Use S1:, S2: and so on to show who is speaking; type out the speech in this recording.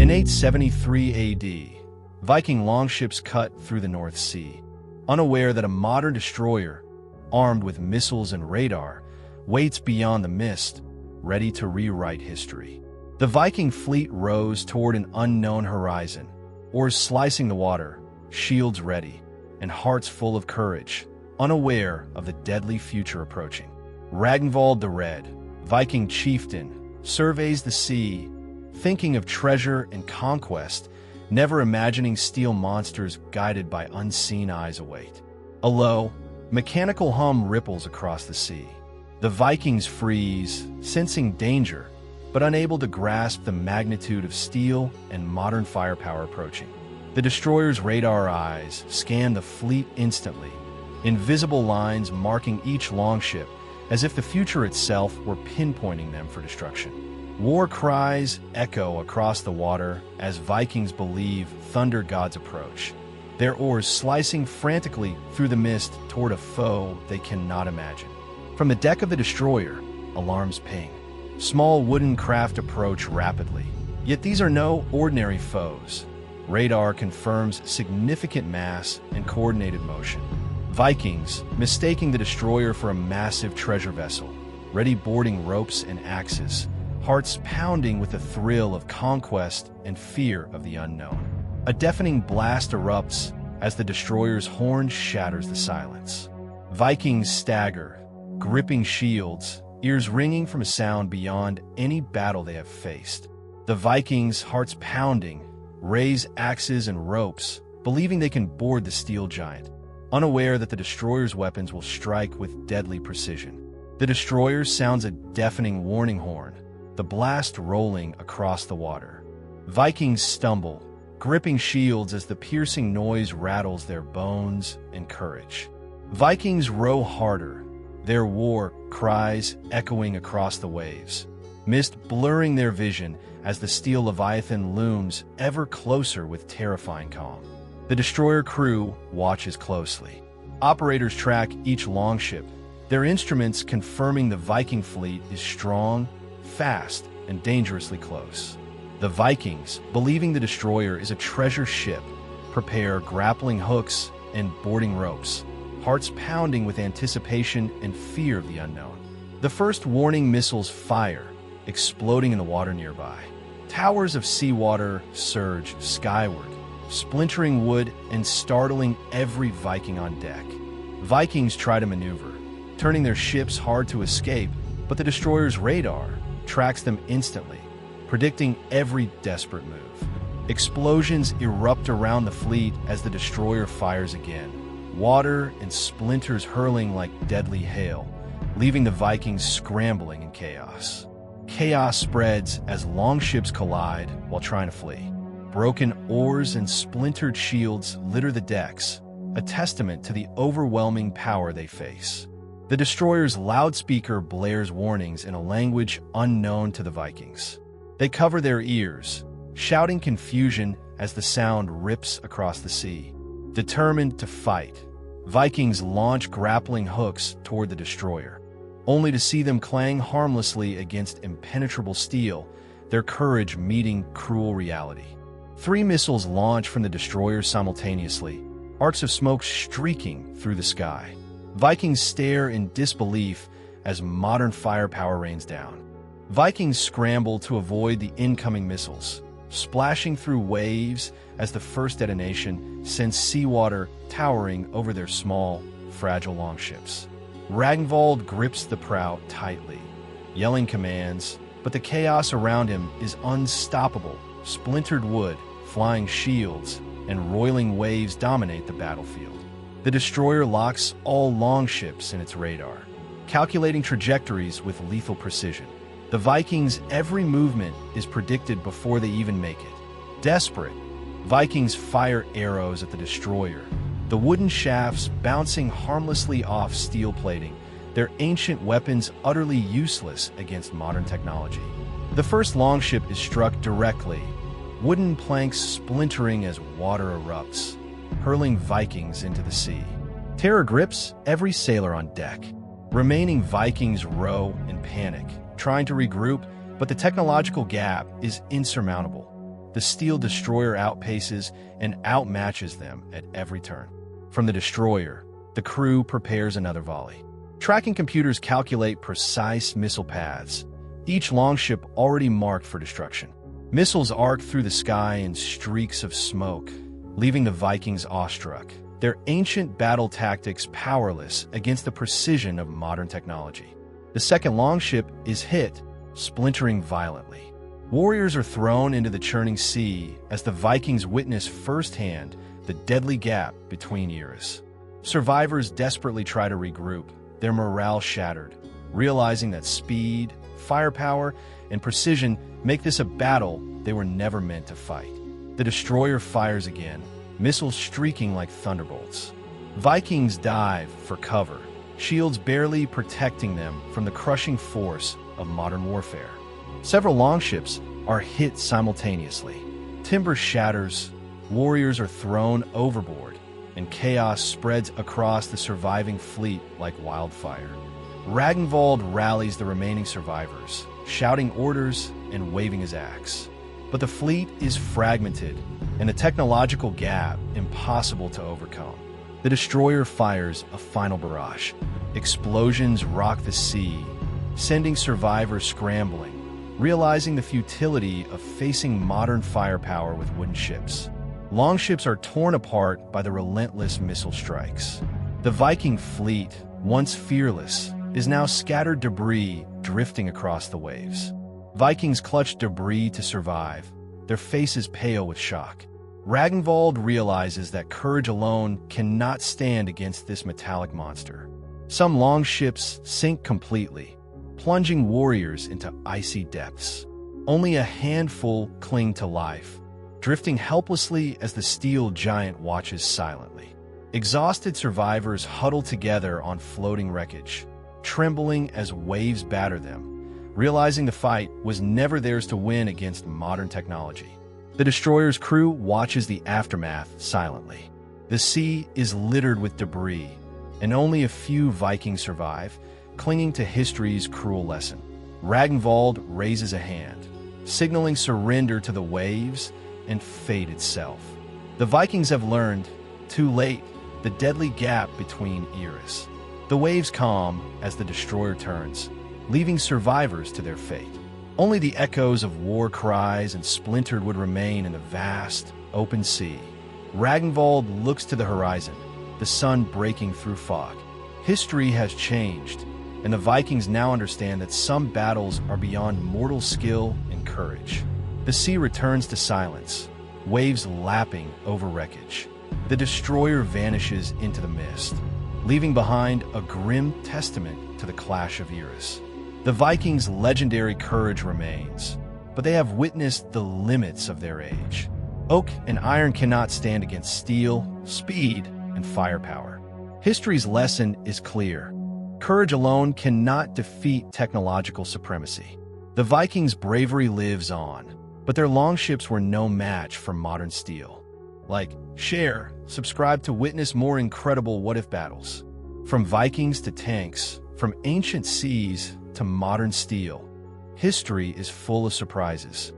S1: In 873 AD, Viking longships cut through the North Sea, unaware that a modern destroyer, armed with missiles and radar, waits beyond the mist, ready to rewrite history. The Viking fleet rose toward an unknown horizon, oars slicing the water, shields ready, and hearts full of courage, unaware of the deadly future approaching. Ragnvald the Red, Viking chieftain, surveys the sea, thinking of treasure and conquest, never imagining steel monsters guided by unseen eyes await. A low, mechanical hum ripples across the sea. The Vikings freeze, sensing danger, but unable to grasp the magnitude of steel and modern firepower approaching. The destroyer's radar eyes scan the fleet instantly, invisible lines marking each longship as if the future itself were pinpointing them for destruction. War cries echo across the water as Vikings believe thunder gods approach, their oars slicing frantically through the mist toward a foe they cannot imagine. From the deck of the destroyer, alarms ping. Small wooden craft approach rapidly, yet these are no ordinary foes. Radar confirms significant mass and coordinated motion. Vikings, mistaking the destroyer for a massive treasure vessel, ready boarding ropes and axes, hearts pounding with the thrill of conquest and fear of the unknown. A deafening blast erupts as the destroyer's horn shatters the silence. Vikings stagger, gripping shields, ears ringing from a sound beyond any battle they have faced. The Vikings, hearts pounding, raise axes and ropes, believing they can board the steel giant, unaware that the destroyer's weapons will strike with deadly precision. The destroyer sounds a deafening warning horn, the blast rolling across the water. Vikings stumble, gripping shields as the piercing noise rattles their bones and courage. Vikings row harder, their war cries echoing across the waves, mist blurring their vision as the steel leviathan looms ever closer with terrifying calm. The destroyer crew watches closely. Operators track each longship, their instruments confirming the Viking fleet is strong, fast, and dangerously close. The Vikings, believing the destroyer is a treasure ship, prepare grappling hooks and boarding ropes, hearts pounding with anticipation and fear of the unknown. The first warning missiles fire, exploding in the water nearby. Towers of seawater surge skyward, splintering wood and startling every Viking on deck. Vikings try to maneuver, turning their ships hard to escape, but the destroyer's radar tracks them instantly, predicting every desperate move. Explosions erupt around the fleet as the destroyer fires again, water and splinters hurling like deadly hail, leaving the Vikings scrambling in chaos. Chaos spreads as longships collide while trying to flee. Broken oars and splintered shields litter the decks, a testament to the overwhelming power they face. The destroyer's loudspeaker blares warnings in a language unknown to the Vikings. They cover their ears, shouting confusion as the sound rips across the sea. Determined to fight, Vikings launch grappling hooks toward the destroyer, only to see them clang harmlessly against impenetrable steel, their courage meeting cruel reality. 3 missiles launch from the destroyer simultaneously, arcs of smoke streaking through the sky. Vikings stare in disbelief as modern firepower rains down. Vikings scramble to avoid the incoming missiles, splashing through waves as the first detonation sends seawater towering over their small, fragile longships. Ragnvald grips the prow tightly, yelling commands, but the chaos around him is unstoppable. Splintered wood, flying shields, and roiling waves dominate the battlefield. The destroyer locks all longships in its radar, calculating trajectories with lethal precision. The Vikings' every movement is predicted before they even make it. Desperate, Vikings fire arrows at the destroyer, the wooden shafts bouncing harmlessly off steel plating, their ancient weapons utterly useless against modern technology. The first longship is struck directly, wooden planks splintering as water erupts, hurling Vikings into the sea. Terror grips every sailor on deck. Remaining Vikings row in panic, trying to regroup, but the technological gap is insurmountable. the steel destroyer outpaces and outmatches them at every turn. From the destroyer, the crew prepares another volley. Tracking computers calculate precise missile paths, each longship already marked for destruction. Missiles arc through the sky in streaks of smoke, leaving the Vikings awestruck, their ancient battle tactics powerless against the precision of modern technology. The second longship is hit, splintering violently. Warriors are thrown into the churning sea as the Vikings witness firsthand the deadly gap between eras. Survivors desperately try to regroup, their morale shattered, realizing that speed, firepower, and precision make this a battle they were never meant to fight. The destroyer fires again, missiles streaking like thunderbolts. Vikings dive for cover, shields barely protecting them from the crushing force of modern warfare. Several longships are hit simultaneously. Timber shatters, warriors are thrown overboard, and chaos spreads across the surviving fleet like wildfire. Ragnvald rallies the remaining survivors, shouting orders and waving his axe. But the fleet is fragmented, and a technological gap impossible to overcome. The destroyer fires a final barrage. Explosions rock the sea, sending survivors scrambling, realizing the futility of facing modern firepower with wooden ships. Longships are torn apart by the relentless missile strikes. The Viking fleet, once fearless, is now scattered debris drifting across the waves. Vikings clutch debris to survive, their faces pale with shock. Ragnvald realizes that courage alone cannot stand against this metallic monster. Some longships sink completely, plunging warriors into icy depths. Only a handful cling to life, drifting helplessly as the steel giant watches silently. Exhausted survivors huddle together on floating wreckage, trembling as waves batter them, realizing the fight was never theirs to win against modern technology. The destroyer's crew watches the aftermath silently. The sea is littered with debris, and only a few Vikings survive, clinging to history's cruel lesson. Ragnvald raises a hand, signaling surrender to the waves and fate itself. The Vikings have learned, too late, the deadly gap between eras. The waves calm as the destroyer turns, leaving survivors to their fate. Only the echoes of war cries and splintered wood remain in the vast, open sea. Ragnvald looks to the horizon, the sun breaking through fog. History has changed, and the Vikings now understand that some battles are beyond mortal skill and courage. The sea returns to silence, waves lapping over wreckage. The destroyer vanishes into the mist, leaving behind a grim testament to the clash of eras. The Vikings' legendary courage remains, but they have witnessed the limits of their age. Oak and iron cannot stand against steel, speed, and firepower. History's lesson is clear. Courage alone cannot defeat technological supremacy. The Vikings' bravery lives on, but their longships were no match for modern steel. Like, share, subscribe to witness more incredible what-if battles. From Vikings to tanks, from ancient seas to modern steel, history is full of surprises.